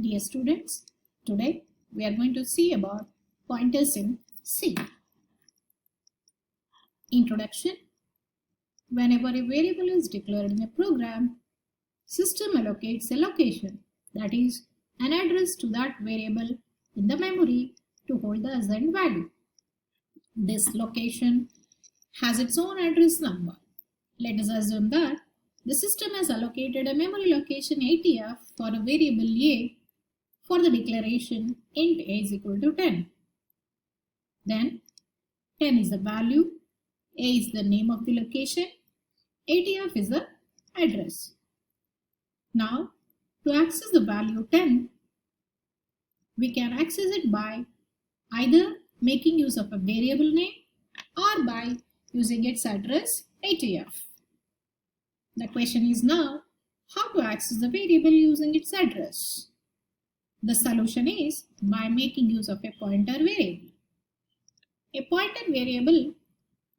Dear students, today we are going to see about pointers in C. Introduction. Whenever a variable is declared in a program, system allocates a location, that is, an address to that variable in the memory to hold the assigned value. This location has its own address number. Let us assume that the system has allocated a memory location ATF for a variable A for the declaration int a is equal to 10. Then 10 is the value, a is the name of the location, ATF is the address. Now to access the value 10, we can access it by either making use of a variable name or by using its address ATF. The question is now how to access the variable using its address. The solution is by making use of a pointer variable. A pointer variable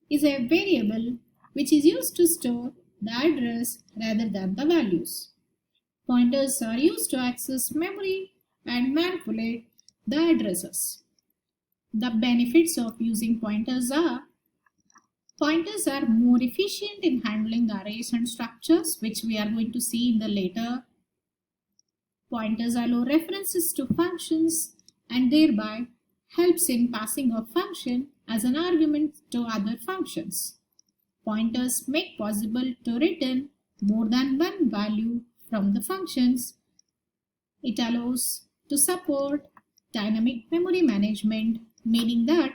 is a variable which is used to store the address rather than the values. Pointers are used to access memory and manipulate the addresses. The benefits of using pointers are more efficient in handling arrays and structures, which we are going to see in the later. Pointers allow references to functions and thereby helps in passing of function as an argument to other functions. Pointers make possible to return more than one value from the functions. It allows to support dynamic memory management, meaning that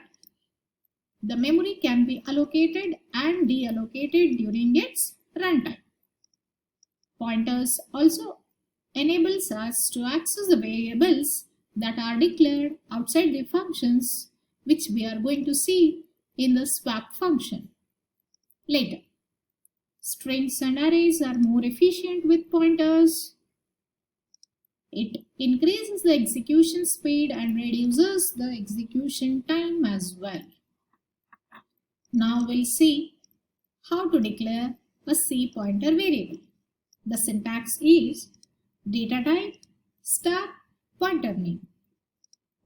the memory can be allocated and deallocated during its runtime. Pointers also enables us to access the variables that are declared outside the functions, which we are going to see in the swap function later. Strings and arrays are more efficient with pointers. It increases the execution speed and reduces the execution time as well. Now we'll see how to declare a C pointer variable. The syntax is data type star pointer name.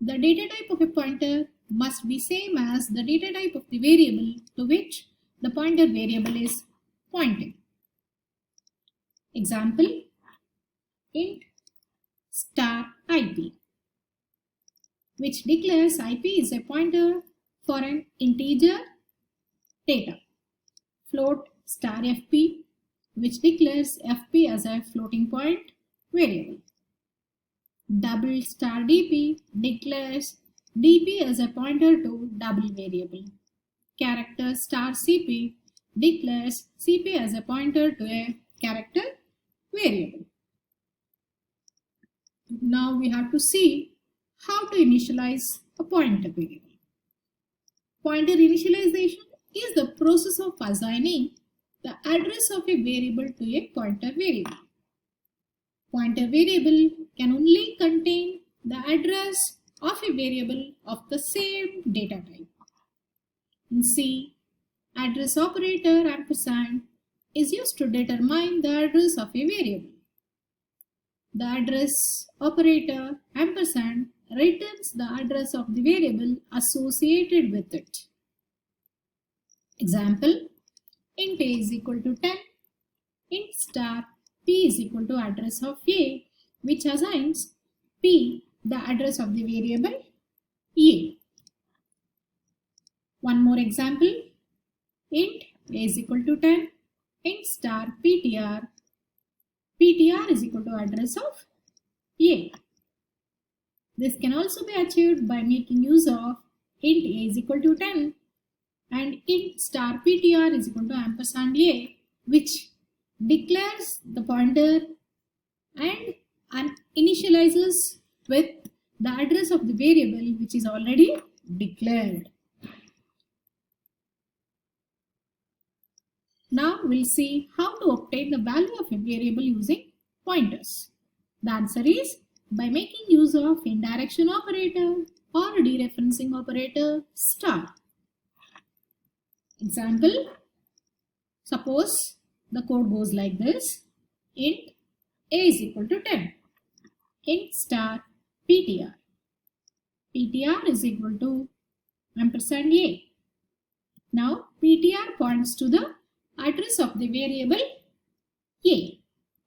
The data type of a pointer must be same as the data type of the variable to which the pointer variable is pointing. Example, int star IP, which declares IP is a pointer for an integer data. Float star FP, which declares FP as a floating point variable. Double star DP declares DP as a pointer to double variable. Character star CP declares CP as a pointer to a character variable. Now we have to see how to initialize a pointer variable. Pointer initialization is the process of assigning the address of a variable to a pointer variable. Pointer variable can only contain the address of a variable of the same data type. In C, address operator ampersand is used to determine the address of a variable. The address operator ampersand returns the address of the variable associated with it. Example, int a is equal to 10, int star p is equal to address of a, which assigns p the address of the variable a. One more example, int a is equal to 10, int star ptr is equal to address of a. This can also be achieved by making use of int a is equal to 10 and int star ptr is equal to ampersand a, which declares the pointer and initializes with the address of the variable which is already declared. Now we'll see how to obtain the value of a variable using pointers. The answer is by making use of indirection operator or dereferencing operator star. Example, suppose the code goes like this, int a is equal to 10, int star ptr. ptr is equal to ampersand a. Now ptr points to the address of the variable a.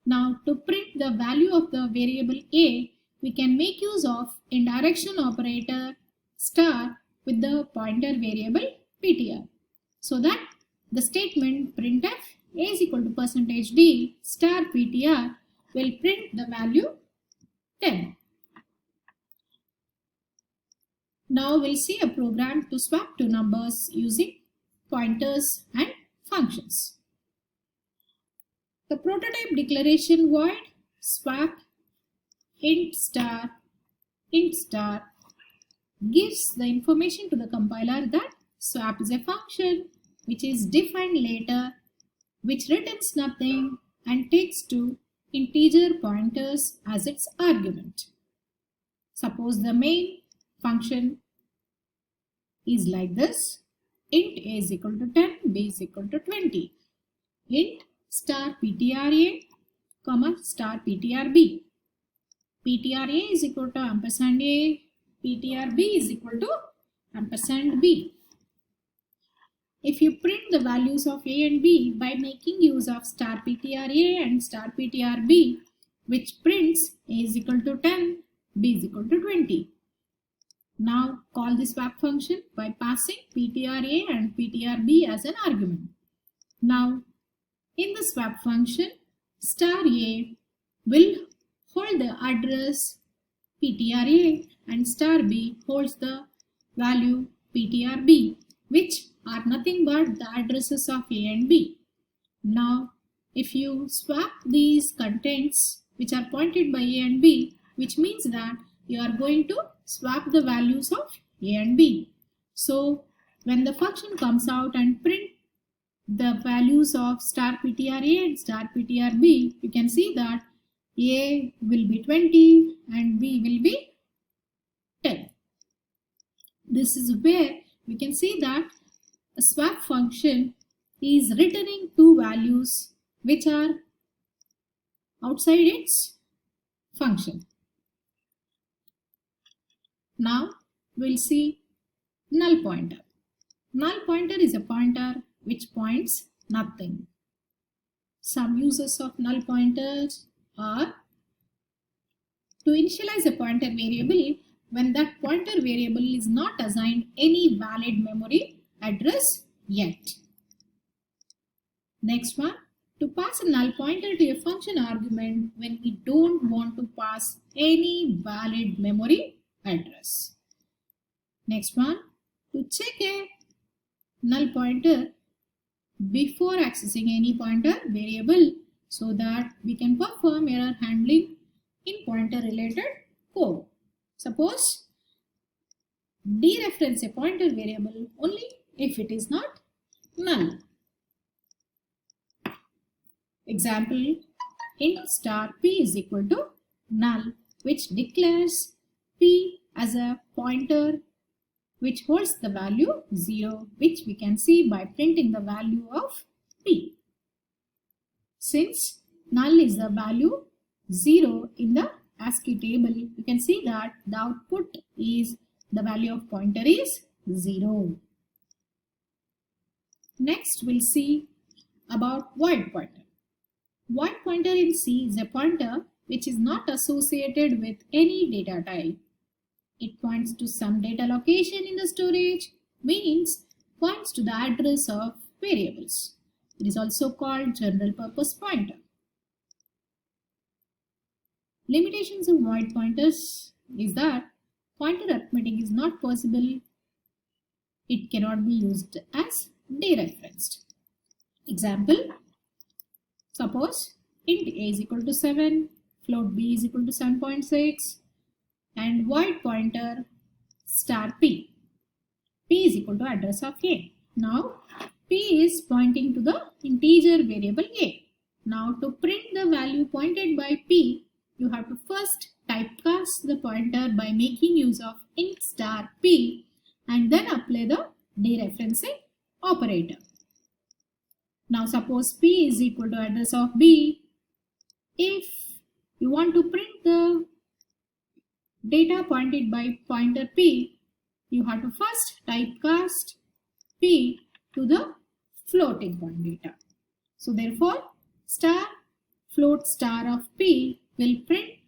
Now to print the value of the variable a, we can make use of indirection operator star with the pointer variable ptr, so that the statement printf a is equal to %d star ptr will print the value 10. Now we'll see a program to swap two numbers using pointers and functions. The prototype declaration void swap int star gives the information to the compiler that swap is a function which is defined later, which returns nothing and takes two integer pointers as its argument. Suppose the main function is like this: int a is equal to 10, b is equal to 20, int star ptra comma star ptrb. ptra is equal to ampersand a, ptrb is equal to ampersand b. If you print the values of a and b by making use of star ptra and star ptrb, which prints a is equal to 10, b is equal to 20. Now call the swap function by passing ptra and ptrb as an argument. Now in the swap function, star a will hold the address ptra and star b holds the value ptrb, which are nothing but the addresses of a and b. Now if you swap these contents which are pointed by a and b, which means that you are going to swap the values of a and b. So when the function comes out and print the values of star ptra and star ptrb, you can see that a will be 20 and b will be 10. This is where we can see that a swap function is returning two values which are outside its function. Now we'll see null pointer. Null pointer is a pointer which points nothing. Some uses of null pointers are to initialize a pointer variable when that pointer variable is not assigned any valid memory address yet. Next one, to pass a null pointer to a function argument when we don't want to pass any valid memory address. Next one, to check a null pointer before accessing any pointer variable so that we can perform error handling in pointer related code. Suppose dereference a pointer variable only if it is not null. Example, int star p is equal to null, which declares p as a pointer which holds the value 0, which we can see by printing the value of p. Since null is the value 0 in the ASCII table, you can see that the output is the value of pointer is 0. Next we'll see about void pointer. Void pointer in C is a pointer which is not associated with any data type. It points to some data location in the storage, means points to the address of variables. It is also called general purpose pointer. Limitations of void pointers is that pointer arithmetic is not possible. It cannot be used as dereferenced. Example, suppose int a is equal to 7, float b is equal to 7.6 and void pointer star p. P is equal to address of a. Now p is pointing to the integer variable a. Now to print the value pointed by p, you have to first typecast the pointer by making use of int star p and then apply the dereferencing operator. Now suppose p is equal to address of b. If you want to print the data pointed by pointer p, you have to first typecast p to the floating point data. So therefore, star float star of p will print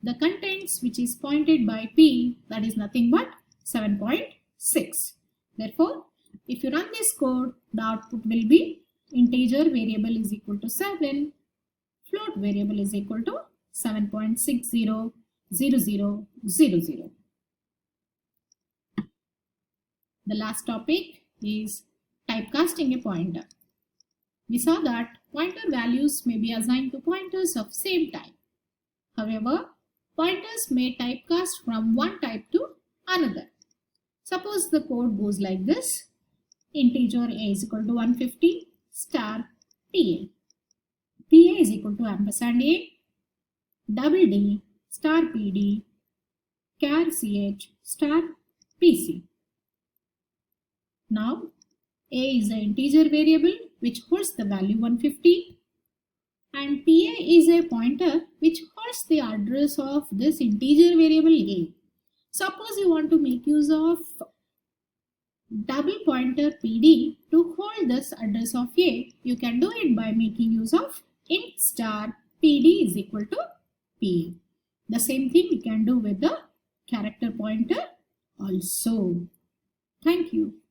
the contents which is pointed by p, that is nothing but 7.6. Therefore, if you run this code, the output will be integer variable is equal to 7, float variable is equal to 7.600000. The last topic is typecasting a pointer. We saw that pointer values may be assigned to pointers of same type. However, pointers may typecast from one type to another. Suppose the code goes like this: integer a is equal to 150 star pa. Pa is equal to ampersand a, double d star pd, char ch star pc. Now, a is an integer variable which holds the value 150, and pa is a pointer which holds the address of this integer variable a. Suppose you want to make use of double pointer pd to hold this address of a, you can do it by making use of int star pd is equal to pa. The same thing we can do with the character pointer also. Thank you.